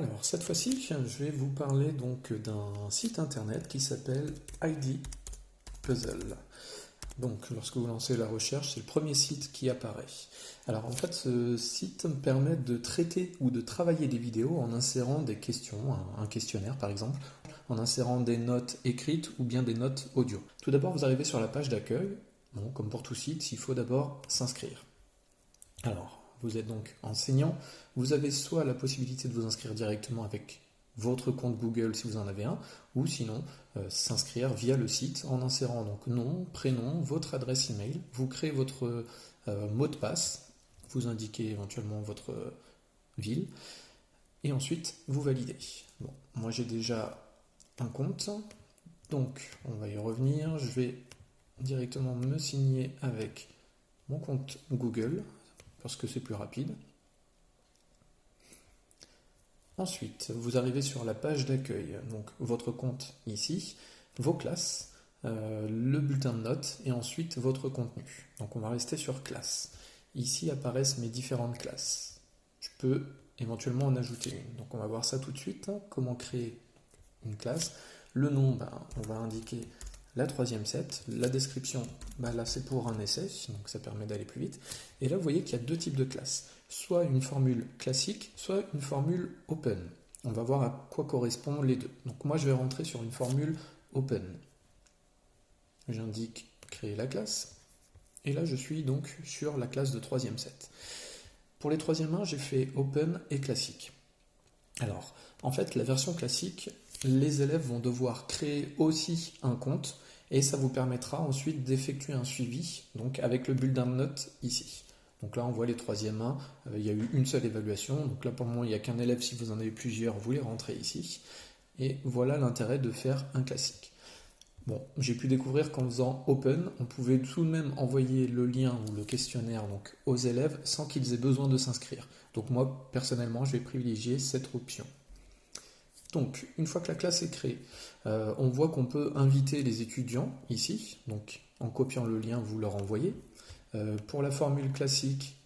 Alors, cette fois-ci, je vais vous parler donc d'un site internet qui s'appelle ID Puzzle. Donc, lorsque vous lancez la recherche, c'est le premier site qui apparaît. Alors, en fait, ce site me permet de traiter ou de travailler des vidéos en insérant des questions, un questionnaire par exemple, en insérant des notes écrites ou bien des notes audio. Tout d'abord, vous arrivez sur la page d'accueil. Bon, comme pour tout site, il faut d'abord s'inscrire. Alors, vous êtes donc enseignant, vous avez soit la possibilité de vous inscrire directement avec votre compte Google si vous en avez un, ou sinon s'inscrire via le site en insérant donc nom, prénom, votre adresse email, vous créez votre mot de passe, vous indiquez éventuellement votre ville, et ensuite vous validez. Bon, moi j'ai déjà un compte, donc on va y revenir, je vais directement me signer avec mon compte Google, parce que c'est plus rapide. Ensuite, vous arrivez sur la page d'accueil, donc votre compte ici, vos classes, le bulletin de notes et ensuite votre contenu. Donc on va rester sur classe. Ici apparaissent mes différentes classes. Je peux éventuellement en ajouter une. Donc on va voir ça tout de suite, comment créer une classe. Le nom, on va indiquer la 3e set. La description, là c'est pour un essai, donc ça permet d'aller plus vite. Et là vous voyez qu'il y a deux types de classes. Soit une formule classique, soit une formule open. On va voir à quoi correspondent les deux. Donc moi je vais rentrer sur une formule open. J'indique créer la classe. Et là je suis donc sur la classe de 3e set. Pour les 3e 1, j'ai fait open et classique. Alors, en fait, la version classique, les élèves vont devoir créer aussi un compte et ça vous permettra ensuite d'effectuer un suivi donc avec le bulletin de notes ici. Donc là on voit les 3e 1, il y a eu une seule évaluation, donc là pour le moment il n'y a qu'un élève, si vous en avez plusieurs vous les rentrez ici. Et voilà l'intérêt de faire un classique. Bon, j'ai pu découvrir qu'en faisant open, on pouvait tout de même envoyer le lien ou le questionnaire donc, aux élèves sans qu'ils aient besoin de s'inscrire. Donc moi personnellement je vais privilégier cette option. Donc, une fois que la classe est créée, on voit qu'on peut inviter les étudiants ici. Donc, en copiant le lien, vous leur envoyez. Pour la formule classique,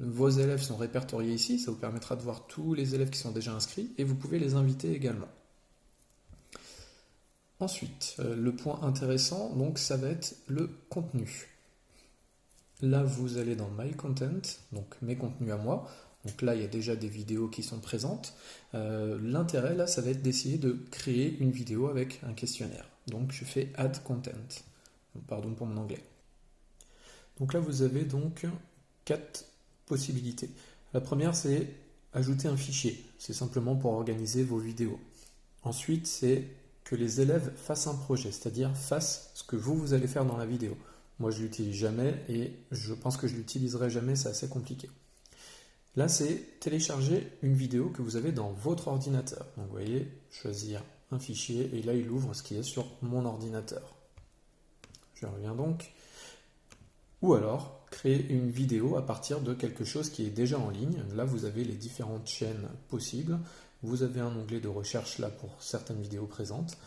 vos élèves sont répertoriés ici. Ça vous permettra de voir tous les élèves qui sont déjà inscrits et vous pouvez les inviter également. Ensuite, le point intéressant, donc, ça va être le contenu. Là, vous allez dans My Content, donc mes contenus à moi. Donc là, il y a déjà des vidéos qui sont présentes. L'intérêt, là, ça va être d'essayer de créer une vidéo avec un questionnaire. Donc je fais Add Content. Pardon pour mon anglais. Donc là, vous avez donc 4 possibilités. La première, c'est ajouter un fichier. C'est simplement pour organiser vos vidéos. Ensuite, c'est que les élèves fassent un projet, c'est-à-dire fassent ce que vous allez faire dans la vidéo. Moi, je ne l'utilise jamais et je pense que je ne l'utiliserai jamais, c'est assez compliqué. Là, c'est télécharger une vidéo que vous avez dans votre ordinateur. Donc, vous voyez, choisir un fichier et là, il ouvre ce qui est sur mon ordinateur. Je reviens donc. Ou alors, créer une vidéo à partir de quelque chose qui est déjà en ligne. Là, vous avez les différentes chaînes possibles. Vous avez un onglet de recherche là pour certaines vidéos présentes.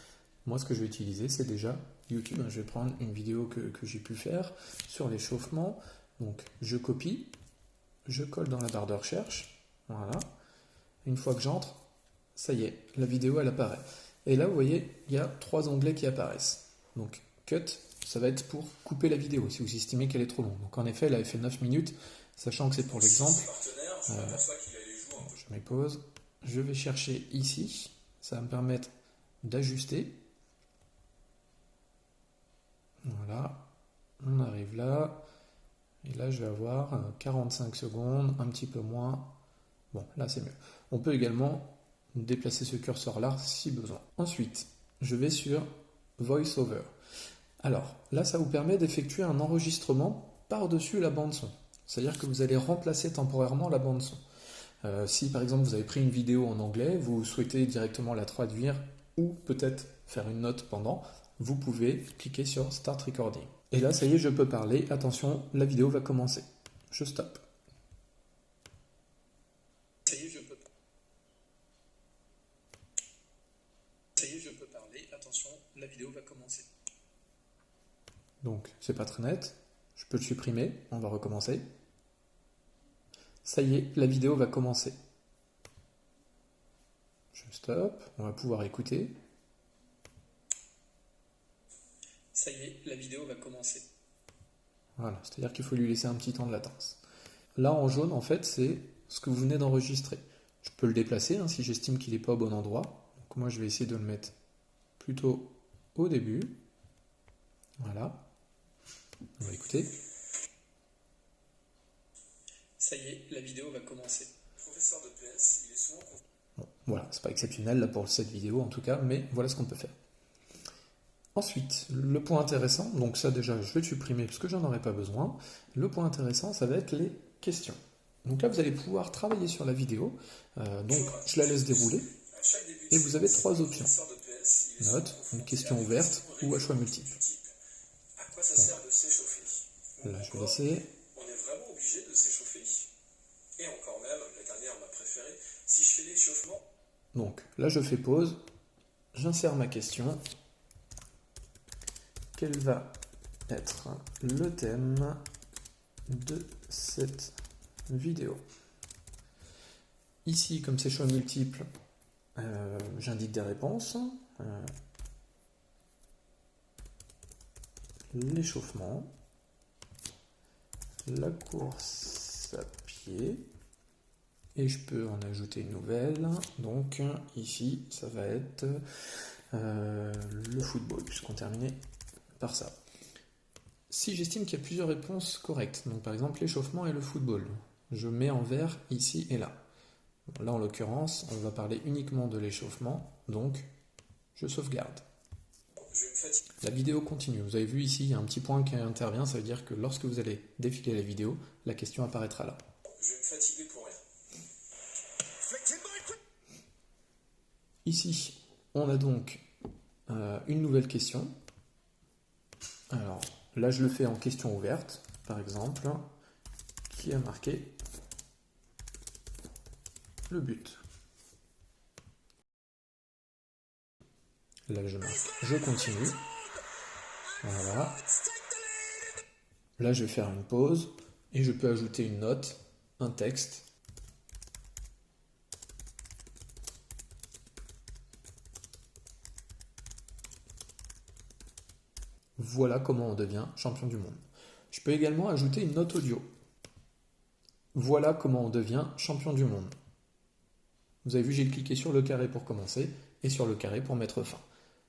Moi, ce que je vais utiliser, c'est déjà YouTube. Je vais prendre une vidéo que j'ai pu faire sur l'échauffement. Donc, je copie. Je colle dans la barre de recherche, voilà. Une fois que j'entre, ça y est, la vidéo elle apparaît. Et là, vous voyez, il y a 3 onglets qui apparaissent. Donc, Cut, ça va être pour couper la vidéo, si vous estimez qu'elle est trop longue. Donc, en effet, elle avait fait 9 minutes, sachant que c'est pour l'exemple. Je mets pause. Je vais chercher ici. Ça va me permettre d'ajuster. Voilà. On arrive là. Et là, je vais avoir 45 secondes, un petit peu moins. Bon, là, c'est mieux. On peut également déplacer ce curseur-là si besoin. Ensuite, je vais sur VoiceOver. Alors, là, ça vous permet d'effectuer un enregistrement par-dessus la bande-son. C'est-à-dire que vous allez remplacer temporairement la bande-son. Si, par exemple, vous avez pris une vidéo en anglais, vous souhaitez directement la traduire ou peut-être faire une note pendant, vous pouvez cliquer sur Start Recording. Et là, ça y est, je peux parler. Attention, la vidéo va commencer. Je stoppe. Ça y est, je peux parler. Attention, la vidéo va commencer. Donc, c'est pas très net. Je peux le supprimer. On va recommencer. Ça y est, la vidéo va commencer. Je stoppe, on va pouvoir écouter. Ça y est, la vidéo va commencer. Voilà, c'est-à-dire qu'il faut lui laisser un petit temps de latence. Là en jaune, en fait, c'est ce que vous venez d'enregistrer. Je peux le déplacer si j'estime qu'il n'est pas au bon endroit. Donc moi, je vais essayer de le mettre plutôt au début. Voilà. On va écouter. Ça y est, la vidéo va commencer. Professeur de PS, il est souvent... Bon, voilà, c'est pas exceptionnel là pour cette vidéo en tout cas, mais voilà ce qu'on peut faire. Ensuite, le point intéressant, donc ça déjà je vais le supprimer parce que j'en aurai pas besoin. Le point intéressant, ça va être les questions. Donc là, vous allez pouvoir travailler sur la vidéo. Donc je la laisse dérouler. Et vous avez trois options. Note, une question ouverte ou à choix multiple. À quoi ça sert de s'échauffer? Là, je vais laisser. On est vraiment obligé de s'échauffer. Et encore même, la dernière, ma préférée, si je fais l'échauffement... Donc là, je fais pause. J'insère ma question. Quel va être le thème de cette vidéo? Ici, comme c'est choix multiple, j'indique des réponses. L'échauffement, la course à pied, et je peux en ajouter une nouvelle. Donc ici, ça va être le football, puisqu'on terminait par ça. Si j'estime qu'il y a plusieurs réponses correctes, donc par exemple l'échauffement et le football, je mets en vert ici et là. Là, en l'occurrence, on va parler uniquement de l'échauffement, donc je sauvegarde. La vidéo continue. Vous avez vu ici, il y a un petit point qui intervient, ça veut dire que lorsque vous allez défiler la vidéo, la question apparaîtra là. Je vais me fatiguer pour rien. Ici, on a donc une nouvelle question. Alors, là, je le fais en question ouverte, par exemple, qui a marqué le but. Là, je marque, je continue. Voilà. Là, je vais faire une pause et je peux ajouter une note, un texte. Voilà comment on devient champion du monde. Je peux également ajouter une note audio. Voilà comment on devient champion du monde. Vous avez vu, j'ai cliqué sur le carré pour commencer et sur le carré pour mettre fin.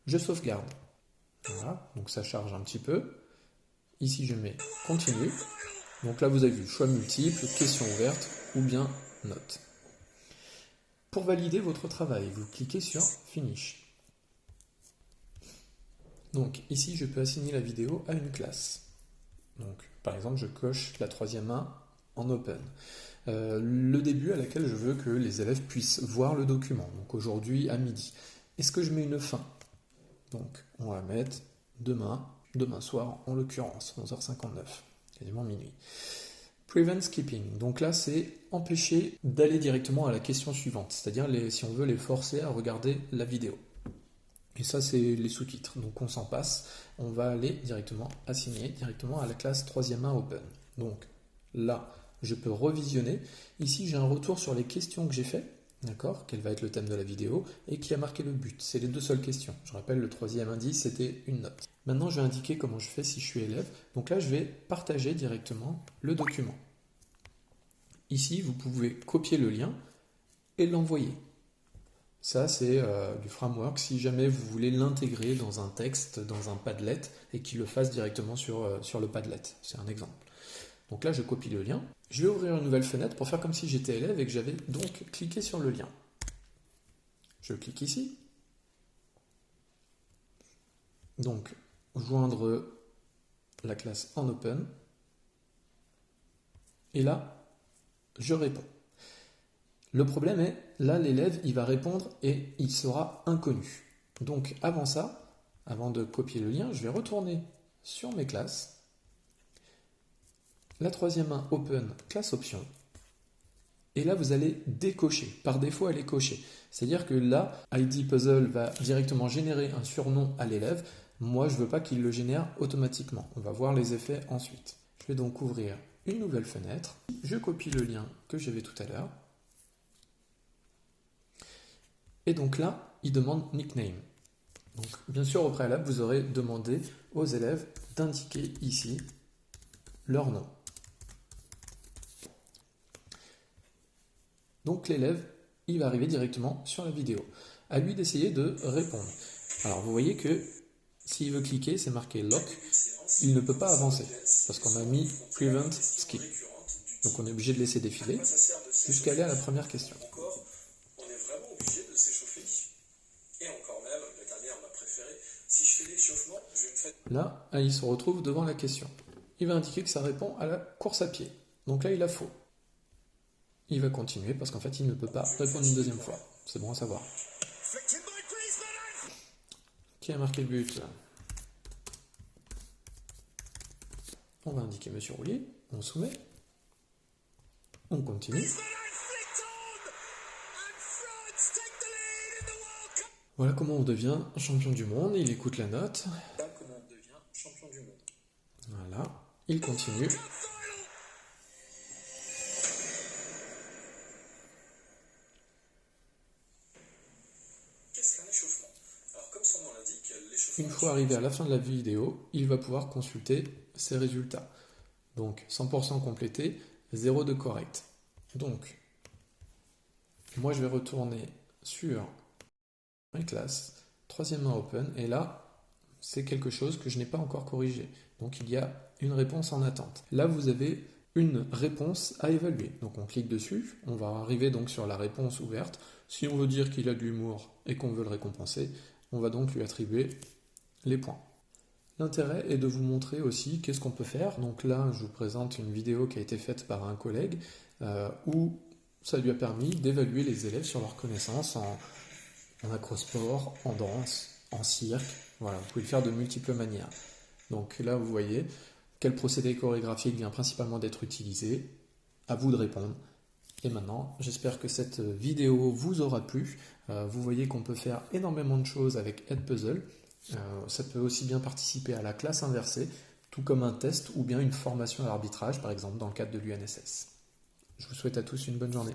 Je sauvegarde. Voilà, donc ça charge un petit peu. Ici, je mets continue. Donc là, vous avez vu choix multiple, question ouverte ou bien note. Pour valider votre travail, vous cliquez sur Finish. Donc ici, je peux assigner la vidéo à une classe. Donc par exemple, je coche la troisième main en Open. Le début à laquelle je veux que les élèves puissent voir le document. Donc aujourd'hui à midi. Est-ce que je mets une fin? Donc on va mettre demain soir en l'occurrence, 11h59, quasiment minuit. Prevent skipping, donc là c'est empêcher d'aller directement à la question suivante, c'est-à-dire si on veut les forcer à regarder la vidéo. Et ça c'est les sous-titres, donc on s'en passe, on va aller directement assigner directement à la classe 3e Open. Donc là je peux revisionner, ici j'ai un retour sur les questions que j'ai fait, d'accord, quel va être le thème de la vidéo, et qui a marqué le but. C'est les deux seules questions. Je rappelle, le troisième indice, c'était une note. Maintenant, je vais indiquer comment je fais si je suis élève. Donc là, je vais partager directement le document. Ici, vous pouvez copier le lien et l'envoyer. Ça, c'est du framework si jamais vous voulez l'intégrer dans un texte, dans un Padlet, et qu'il le fasse directement sur le Padlet. C'est un exemple. Donc là, je copie le lien. Je vais ouvrir une nouvelle fenêtre pour faire comme si j'étais élève et que j'avais donc cliqué sur le lien. Je clique ici. Donc, joindre la classe en Open. Et là, je réponds. Le problème est, là, l'élève, il va répondre et il sera inconnu. Donc, avant ça, avant de copier le lien, je vais retourner sur mes classes. La troisième main Open, classe option. Et là, vous allez décocher. Par défaut, elle est cochée. C'est-à-dire que là, ID Puzzle va directement générer un surnom à l'élève. Moi, je ne veux pas qu'il le génère automatiquement. On va voir les effets ensuite. Je vais donc ouvrir une nouvelle fenêtre. Je copie le lien que j'avais tout à l'heure. Et donc là, il demande nickname. Donc, bien sûr, au préalable, vous aurez demandé aux élèves d'indiquer ici leur nom. Donc l'élève, il va arriver directement sur la vidéo. À lui d'essayer de répondre. Alors vous voyez que s'il veut cliquer, c'est marqué lock, il ne peut pas avancer parce qu'on a mis prevent skip. Donc on est obligé de laisser défiler jusqu'à aller à la première question. Encore, on est vraiment obligé de s'échauffer. Et encore même, la dernière, ma préférée, si je fais l'échauffement, je vais me faire... Là, il se retrouve devant la question. Il va indiquer que ça répond à la course à pied. Donc là, il a faux. Il va continuer parce qu'en fait, il ne peut pas répondre une deuxième fois. C'est bon à savoir. Qui a marqué le but? On va indiquer Monsieur Roulier. On soumet. On continue. Voilà comment on devient champion du monde. Il écoute la note. Voilà comment on devient champion du monde. Voilà. Il continue. Qu'est-ce qu'un échauffement? Alors, comme son nom l'indique, l'échauffement... Une fois arrivé à la fin de la vidéo, il va pouvoir consulter ses résultats. Donc 100% complété, 0 de correct. Donc, moi je vais retourner sur ma classe, troisième main open, et là, c'est quelque chose que je n'ai pas encore corrigé. Donc il y a une réponse en attente. Là, vous avez une réponse à évaluer. Donc on clique dessus, on va arriver donc sur la réponse ouverte. Si on veut dire qu'il a de l'humour et qu'on veut le récompenser, on va donc lui attribuer les points. L'intérêt est de vous montrer aussi qu'est-ce qu'on peut faire. Donc là, je vous présente une vidéo qui a été faite par un collègue où ça lui a permis d'évaluer les élèves sur leurs connaissances en acrosport, en danse, en cirque. Voilà, vous pouvez le faire de multiples manières. Donc là, vous voyez quel procédé chorégraphique vient principalement d'être utilisé. À vous de répondre. Et maintenant, j'espère que cette vidéo vous aura plu. Vous voyez qu'on peut faire énormément de choses avec Edpuzzle. Ça peut aussi bien participer à la classe inversée, tout comme un test ou bien une formation à l'arbitrage, par exemple dans le cadre de l'UNSS. Je vous souhaite à tous une bonne journée.